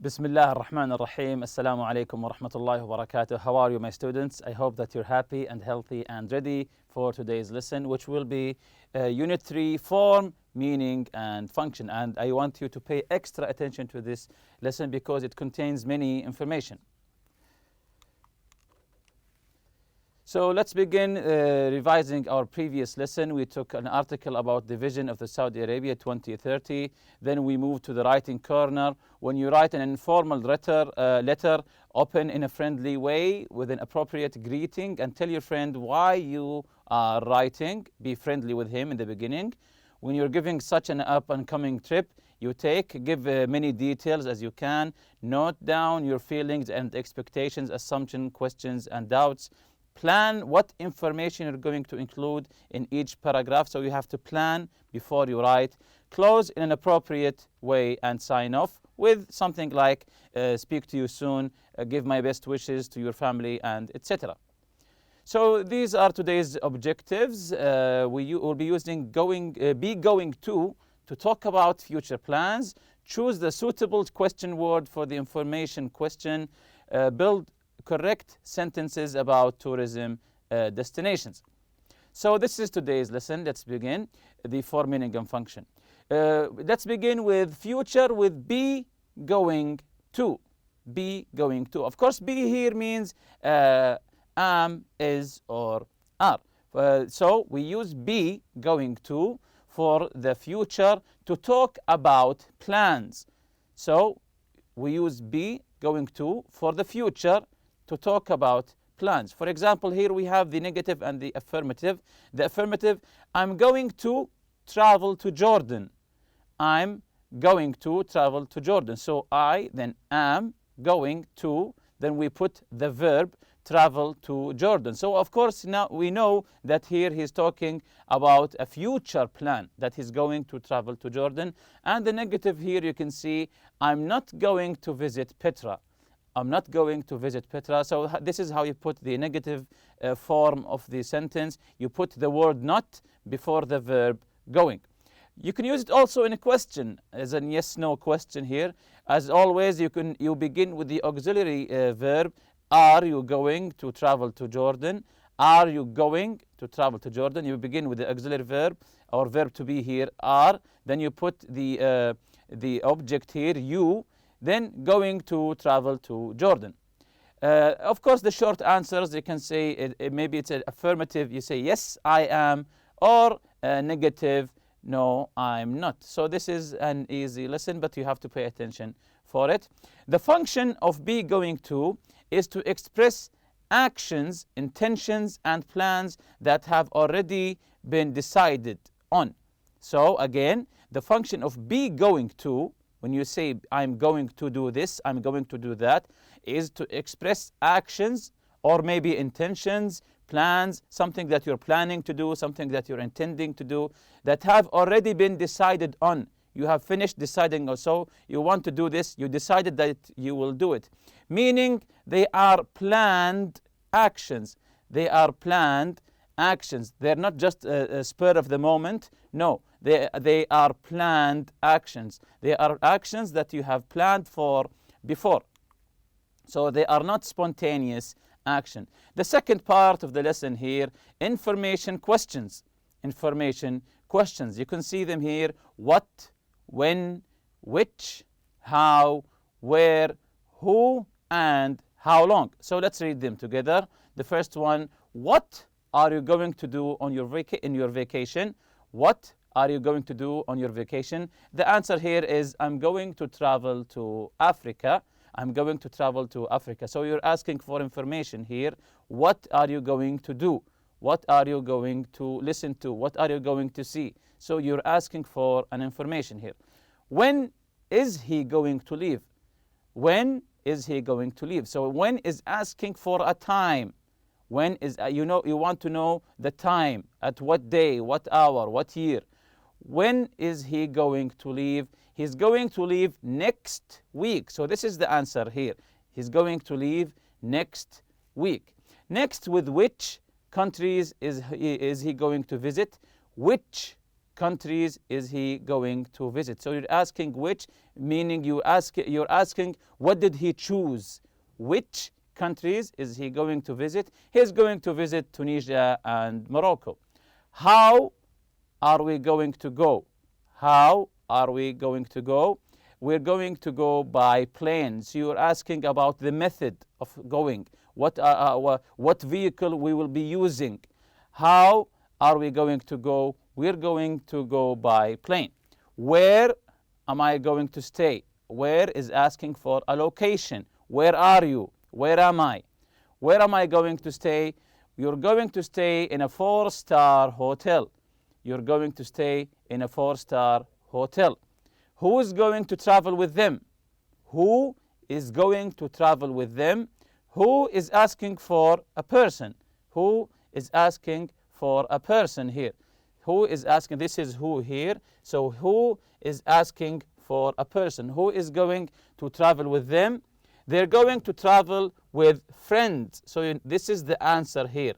Bismillah ar-Rahman ar-Rahim. Assalamu alaikum wa rahmatullahi wa barakatuh. How are you, my students? I hope that you're happy and healthy and ready for today's lesson, which will be Unit 3, Form, Meaning and Function. And I want you to pay extra attention to this lesson because it contains many information. So let's begin revising our previous lesson. We took an article about the vision of the Saudi Arabia 2030. Then we moved to the writing corner. When you write an informal letter, open in a friendly way with an appropriate greeting and tell your friend why you are writing. Be friendly with him in the beginning. When you're giving such an up-and-coming trip, give many details as you can. Note down your feelings and expectations, assumptions, questions, and doubts. Plan what information you're going to include in each paragraph. So you have to plan before you write. Close in an appropriate way and sign off with something like speak to you soon, give my best wishes to your family, and etc. So these are today's objectives. We will be using be going to talk about future plans. Choose the suitable question word for the information question. Build correct sentences about tourism destinations. So this is today's lesson. Let's begin the form, meaning, and function. Let's begin with future with be going to. Be going to. Of course, be here means am, is, or are. So we use be going to for the future to talk about plans. So we use be going to for the future to talk about plans. For example, here we have the negative and the affirmative. The affirmative, I'm going to travel to Jordan. I'm going to travel to Jordan. So I, then am, going to, then we put the verb travel to Jordan. So of course now we know that here he's talking about a future plan, that he's going to travel to Jordan. And the negative here you can see, I'm not going to visit Petra. I'm not going to visit Petra. So this is how you put the negative form of the sentence. You put the word not before the verb going. You can use it also in a question, as a yes-no question here. As always, you begin with the auxiliary verb. Are you going to travel to Jordan? Are you going to travel to Jordan? You begin with the auxiliary verb, or verb to be here, are. Then you put the object here, you. Then going to travel to Jordan. Of course, the short answers, you can say, maybe it's an affirmative, you say, yes, I am, or negative, no, I'm not. So this is an easy lesson, but you have to pay attention for it. The function of be going to is to express actions, intentions, and plans that have already been decided on. So again, the function of be going to, when you say, I'm going to do this, I'm going to do that, is to express actions or maybe intentions, plans, something that you're planning to do, something that you're intending to do, that have already been decided on. You have finished deciding, or so you want to do this, you decided that you will do it. Meaning they are planned actions. They are planned actions. They're not just a spur of the moment. No, they are planned actions. They are actions that you have planned for before. So they are not spontaneous action. The second part of the lesson here, information questions. Information questions. You can see them here. What, when, which, how, where, who, and how long. So let's read them together. The first one, what are you going to do on your vacation? What are you going to do on your vacation? The answer here is, I'm going to travel to Africa. I'm going to travel to Africa. So you're asking for information here. What are you going to do? What are you going to listen to? What are you going to see? So you're asking for an information here. When is he going to leave? When is he going to leave? So when is asking for a time. When is, you want to know the time, at what day, what hour, what year. When is he going to leave? He's going to leave next week. So this is the answer here. He's going to leave next week. Next, with which countries is he going to visit? Which countries is he going to visit? So you're asking which, meaning you're asking what did he choose? Which countries is he going to visit? He's going to visit Tunisia and Morocco. How are we going to go? How are we going to go? We're going to go by plane. So you're asking about the method of going. What vehicle we will be using. How are we going to go? We're going to go by plane. Where am I going to stay? Where is asking for a location. Where are you? Where am I? Where am I going to stay? You're going to stay in a 4-star hotel. You're going to stay in a 4-star hotel. Who is going to travel with them? Who is going to travel with them? Who is asking for a person? Who is asking for a person here? Who is asking? This is who here. So who is asking for a person? Who is going to travel with them? They're going to travel with friends. So this is the answer here.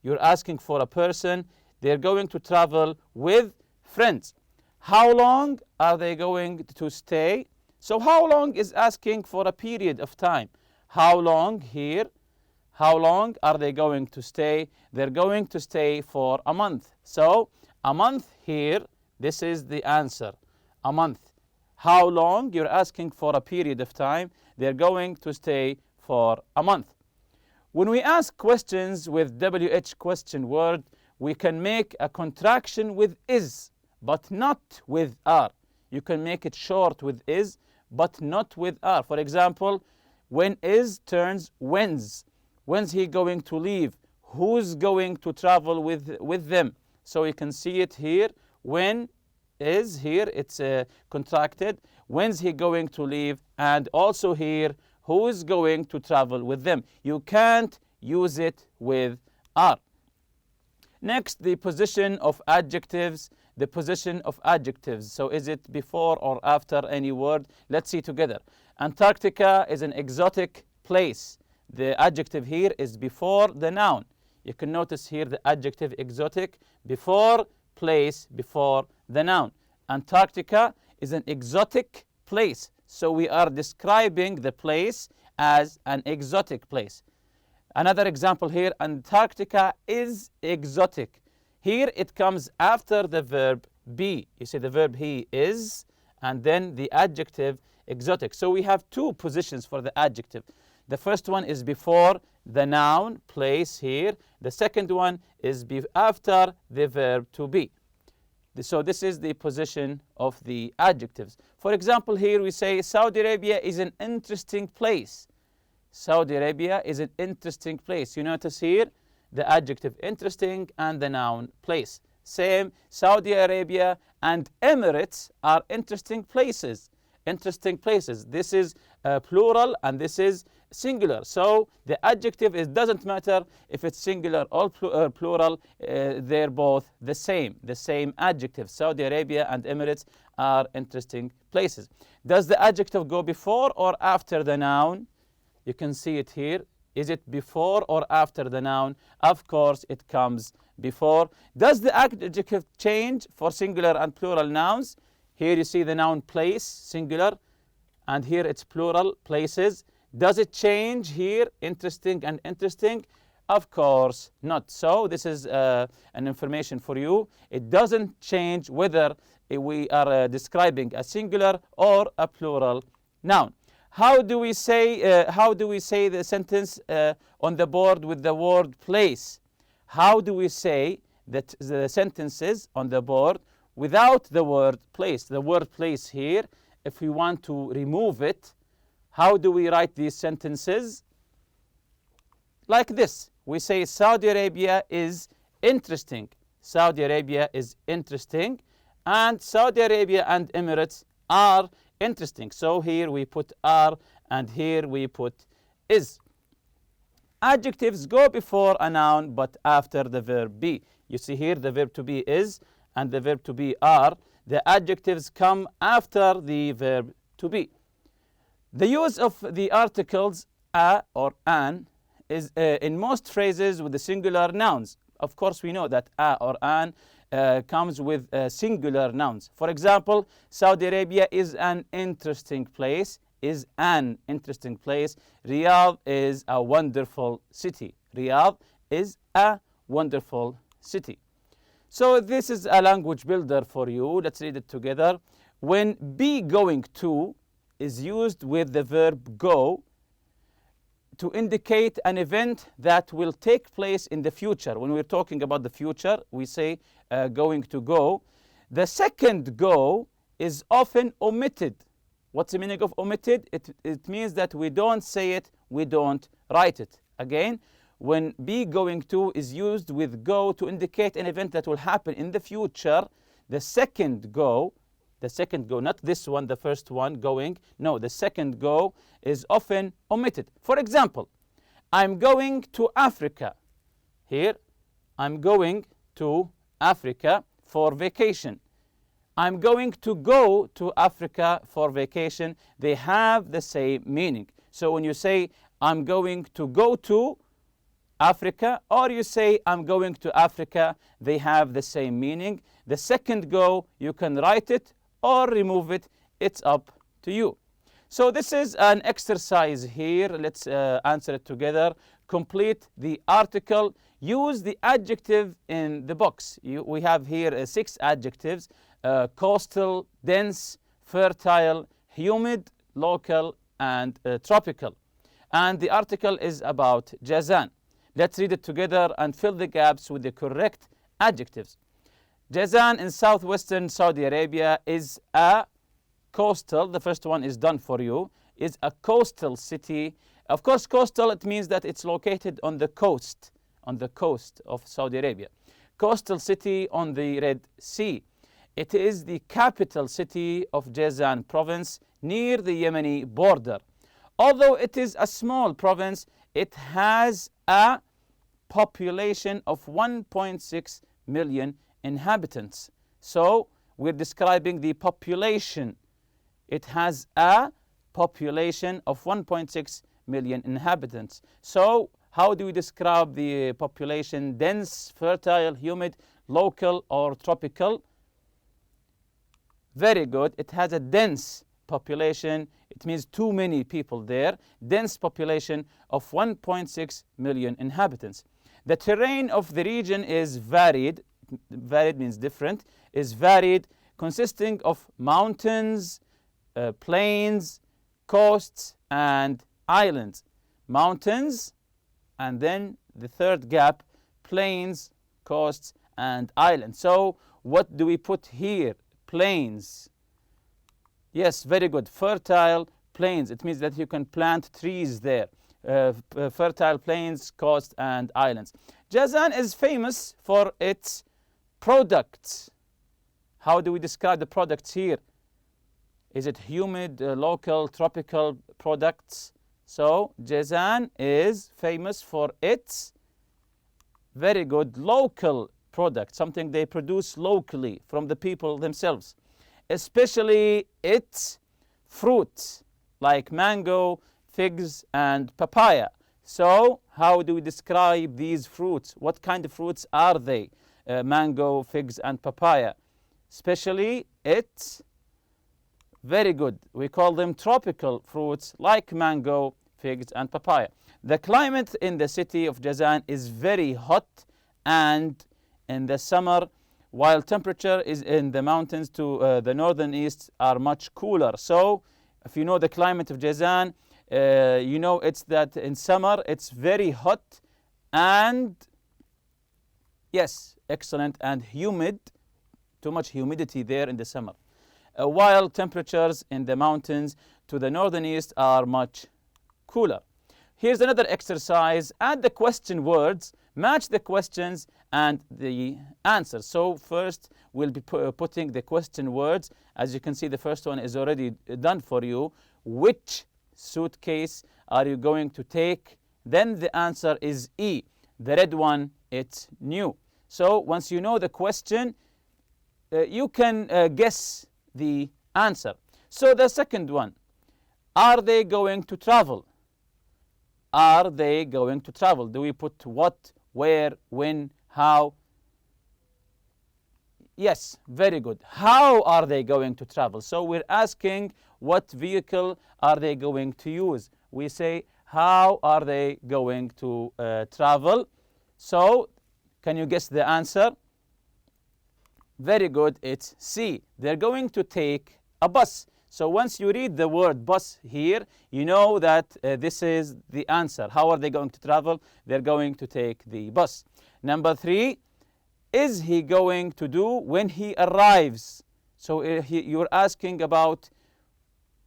You're asking for a person. They're going to travel with friends. How long are they going to stay? So how long is asking for a period of time. How long here? How long are they going to stay? They're going to stay for a month. So a month here, this is the answer. A month. How long? You're asking for a period of time. They're going to stay for a month. When we ask questions with WH question word, we can make a contraction with is, but not with are. You can make it short with is, but not with are. For example, when is turns when's. When's he going to leave? Who's going to travel with them? So you can see it here. When is here, it's contracted. When's he going to leave? And also here, who is going to travel with them? You can't use it with are. Next, the position of adjectives. The position of adjectives. So is it before or after any word? Let's see together. Antarctica is an exotic place. The adjective here is before the noun. You can notice here the adjective exotic before place, before the noun. Antarctica is an exotic place. So we are describing the place as an exotic place. Another example here, Antarctica is exotic. Here it comes after the verb be. You see the verb he is, and then the adjective exotic. So we have two positions for the adjective. The first one is before the noun, place here. The second one is after the verb to be. So this is the position of the adjectives. For example, here we say Saudi Arabia is an interesting place. Saudi Arabia is an interesting place. You notice here the adjective interesting and the noun place. Same, Saudi Arabia and Emirates are interesting places. Interesting places. This is plural and this is singular. So the adjective, it doesn't matter if it's singular or plural, they're both the same adjective. Saudi Arabia and Emirates are interesting places. Does the adjective go before or after the noun? You can see it here. Is it before or after the noun? Of course, it comes before. Does the adjective change for singular and plural nouns? Here you see the noun place, singular, and here it's plural, places. Does it change here, interesting and interesting? Of course not. So this is an information for you. It doesn't change whether we are describing a singular or a plural noun. How do we say the sentence on the board with the word place? How do we say that the sentences on the board without the word place? The word place here, if we want to remove it, how do we write these sentences? Like this. We say Saudi Arabia is interesting. Saudi Arabia is interesting. And Saudi Arabia and Emirates are interesting. So here we put are and here we put is. Adjectives go before a noun but after the verb be. You see here the verb to be is and the verb to be are. The adjectives come after the verb to be. The use of the articles a or an is in most phrases with the singular nouns. Of course, we know that a or an comes with singular nouns. For example, Saudi Arabia is an interesting place. Is an interesting place. Riyadh is a wonderful city. Riyadh is a wonderful city. So this is a language builder for you. Let's read it together. When be going to is used with the verb go to indicate an event that will take place in the future. When we're talking about the future, we say going to go. The second go is often omitted. What's the meaning of omitted? It means that we don't say it, we don't write it. Again, when be going to is used with go to indicate an event that will happen in the future, the second go, not this one, the first one, going. No, the second go is often omitted. For example, I'm going to Africa. Here, I'm going to Africa for vacation. I'm going to go to Africa for vacation. They have the same meaning. So when you say, I'm going to go to Africa, or you say, I'm going to Africa, they have the same meaning. The second go, you can write it or remove it. It's up to you. So this is an exercise here. Let's answer it together. Complete the article. Use the adjective in the box. We have here 6 adjectives. Coastal, dense, fertile, humid, local, and tropical. And the article is about Jazan. Let's read it together and fill the gaps with the correct adjectives. Jazan in southwestern Saudi Arabia is a coastal, the first one is done for you, is a coastal city. Of course, coastal, it means that it's located on the coast of Saudi Arabia. Coastal city on the Red Sea. It is the capital city of Jazan province near the Yemeni border. Although it is a small province, it has a population of 1.6 million inhabitants. So we're describing the population. It has a population of 1.6 million inhabitants. So how do we describe the population? Dense, fertile, humid, local, or tropical? Very good. It has a dense population. It means too many people there. Dense population of 1.6 million inhabitants. The terrain of the region is varied. Varied means different. Is varied, consisting of mountains, plains, coasts, and islands. Mountains, and then the third gap, plains, coasts, and islands. So what do we put here? Plains. Yes, very good. Fertile plains. It means that you can plant trees there. Fertile plains, coast, and islands. Jazan is famous for its products. How do we describe the products here? Is it humid, local, tropical products? So Jazan is famous for its very good local product, something they produce locally from the people themselves, especially its fruits like mango, figs, and papaya. So how do we describe these fruits? What kind of fruits are they? Mango, figs, and papaya. Especially its very good. We call them tropical fruits like mango, figs, and papaya. The climate in the city of Jazan is very hot, and in the summer, while temperature is in the mountains to the northern east are much cooler. So if you know the climate of Jazan, you know it's that in summer it's very hot and yes, excellent, and humid. Too much humidity there in the summer. While temperatures in the mountains to the northern east are much cooler. Here's another exercise. Add the question words, match the questions and the answers. So first we'll be putting the question words. As you can see, the first one is already done for you. Which suitcase are you going to take? Then the answer is E. The red one, it's new. So once you know the question, you can guess the answer. So the second one, are they going to travel? Are they going to travel? Do we put what, where, when, how? Yes, very good. How are they going to travel? So we're asking what vehicle are they going to use. We say, how are they going to travel? So can you guess the answer? Very good, it's C. They're going to take a bus. So once you read the word bus here, you know that this is the answer. How are they going to travel? They're going to take the bus. Number 3, is he going to do when he arrives? So you're asking about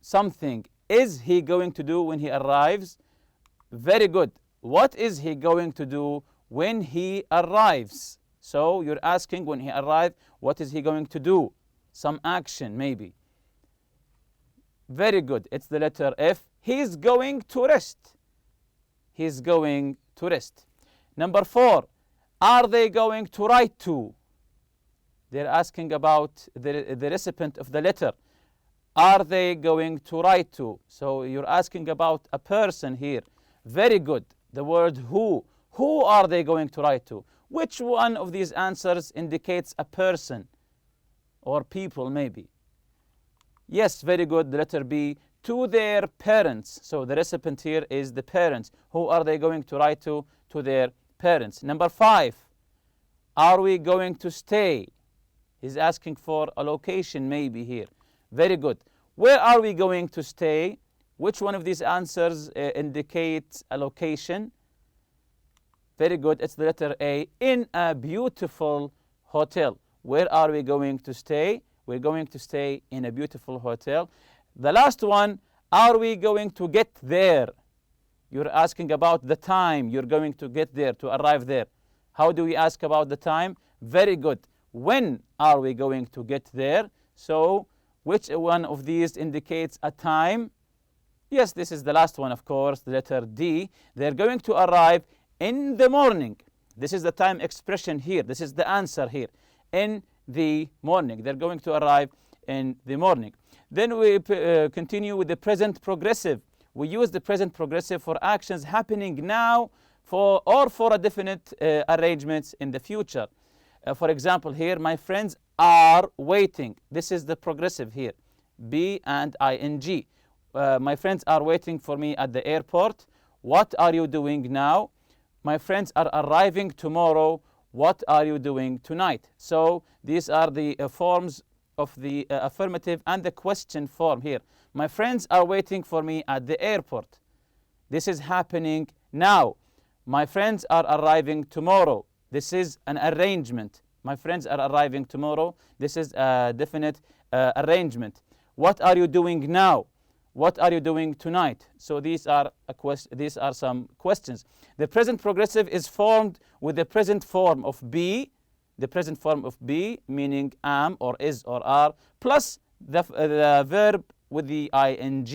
something. Is he going to do when he arrives? Very good. What is he going to do when he arrives? So you're asking when he arrives, what is he going to do? Some action maybe. Very good. It's the letter F. He's going to rest. He's going to rest. Number 4, are they going to write to? They're asking about the recipient of the letter. Are they going to write to? So you're asking about a person here. Very good. The word who. Who are they going to write to? Which one of these answers indicates a person or people maybe? Yes, very good. The letter B, to their parents. So the recipient here is the parents. Who are they going to write to? To their parents. Number 5, are we going to stay? He's asking for a location maybe here. Very good. Where are we going to stay? Which one of these answers indicates a location? Very good. It's the letter A, in a beautiful hotel. Where are we going to stay? We're going to stay in a beautiful hotel. The last one, are we going to get there? You're asking about the time you're going to get there, to arrive there. How do we ask about the time? Very good. When are we going to get there? So which one of these indicates a time? Yes, this is the last one, of course, the letter D. They're going to arrive in the morning. This is the time expression here. This is the answer here. In the morning. They're going to arrive in the morning. Then we continue with the present progressive. We use the present progressive for actions happening now for a definite arrangements in the future. For example, here, my friends are waiting. This is the progressive here, be and ing. My friends are waiting for me at the airport. What are you doing now? My friends are arriving tomorrow. What are you doing tonight? So these are the forms of the affirmative and the question form here. My friends are waiting for me at the airport. This is happening now. My friends are arriving tomorrow. This is an arrangement. My friends are arriving tomorrow. This is a definite arrangement. What are you doing now? What are you doing tonight? So these are some questions. The present progressive is formed with the present form of be, the present form of be, meaning am or is or are, plus the verb with the ing.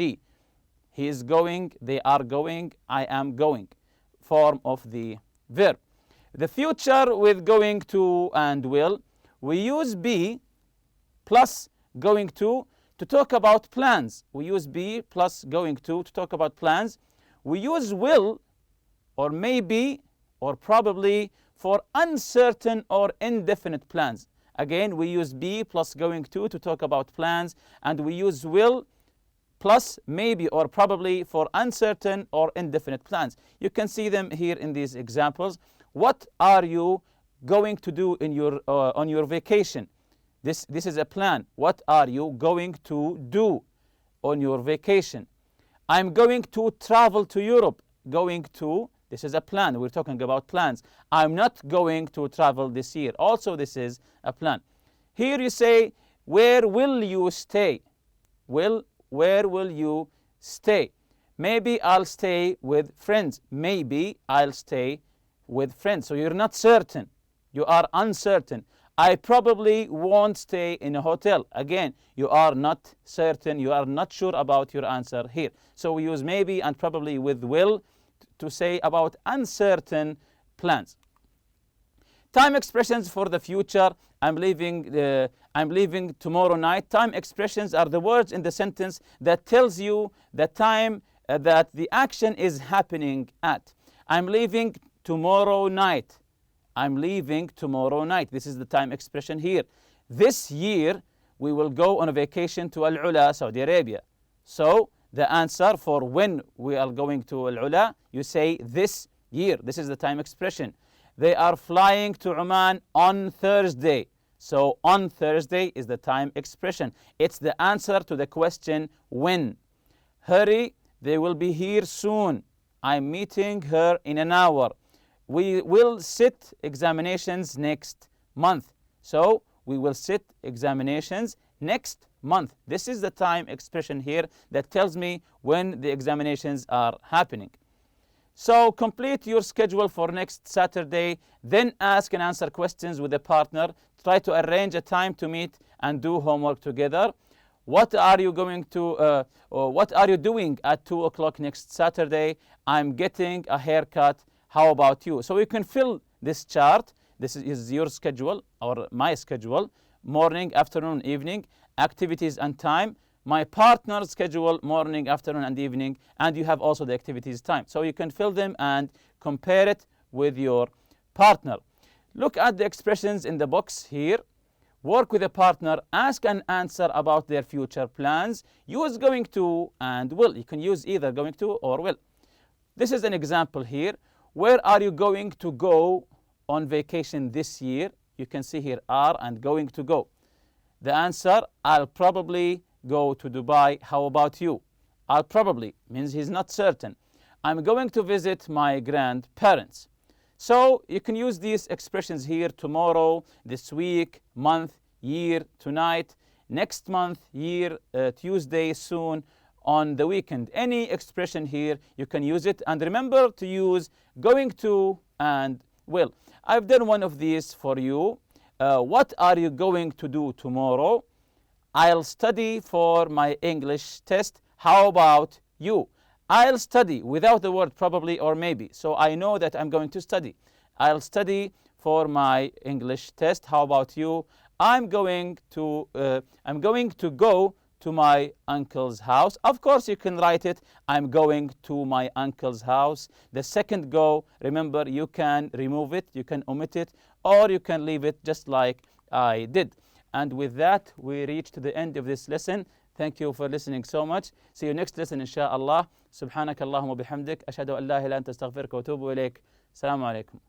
He is going, they are going, I am going, form of the verb. The future with going to and will, we use be plus going to talk about plans. We use be plus going to talk about plans. We use will or maybe or probably for uncertain or indefinite plans. Again, we use be plus going to talk about plans, and we use will plus maybe or probably for uncertain or indefinite plans. You can see them here in these examples. What are you going to do in your on your vacation? This is a plan. What are you going to do on your vacation? I'm going to travel to Europe. Going to, this is a plan. We're talking about plans. I'm not going to travel this year. Also, this is a plan. Here you say, where will you stay? Where will you stay? Maybe I'll stay with friends. Maybe I'll stay with friends. So you're not certain. You are uncertain. I probably won't stay in a hotel. Again, you are not certain. You are not sure about your answer here. So we use maybe and probably with will to say about uncertain plans. Time expressions for the future. I'm leaving tomorrow night. Time expressions are the words in the sentence that tells you the time that the action is happening at. I'm leaving tomorrow night. I'm leaving tomorrow night. This is the time expression here. this year we will go on a vacation to Al-Ula, Saudi Arabia. So the answer for when we are going to Al-Ula, you say this year. This is the time expression. They are flying to Oman on Thursday. So on Thursday is the time expression. It's the answer to the question when. Hurry, they will be here soon. I'm meeting her in an hour. We will sit examinations next month. So we will sit examinations next month. This is the time expression here that tells me when the examinations are happening. So complete your schedule for next Saturday, then ask and answer questions with a partner. Try to arrange a time to meet and do homework together. What are you doing at 2 o'clock next Saturday? I'm getting a haircut. How about you? So you can fill this chart. This is your schedule or my schedule. Morning, afternoon, evening, activities and time. My partner's schedule, morning, afternoon, and evening. And you have also the activities time. So you can fill them and compare it with your partner. Look at the expressions in the box here. Work with a partner, ask and answer about their future plans. Use going to and will. You can use either going to or will. This is an example here. Where are you going to go on vacation this year? You can see here are and going to go. The answer, I'll probably go to Dubai. How about you? I'll probably means he's not certain. I'm going to visit my grandparents. So you can use these expressions here: tomorrow, this week, month, year, tonight, next month, year, Tuesday, soon, on the weekend. Any expression here, you can use it. And remember to use going to and will. I've done one of these for you. What are you going to do tomorrow? I'll study for my English test. How about you? I'll study without the word probably or maybe. So I know that I'm going to study. I'll study for my English test. How about you? I'm going to go to my uncle's house. Of course, you can write it. I'm going to my uncle's house. The second go, remember, you can remove it, you can omit it, or you can leave it just like I did. And with that, we reach to the end of this lesson. Thank you for listening so much. See you next lesson, inshallah. سبحانك اللهم وبحمدك أشهد أن لا إله إلا أنت أستغفرك وأتوب إليك. السلام عليكم.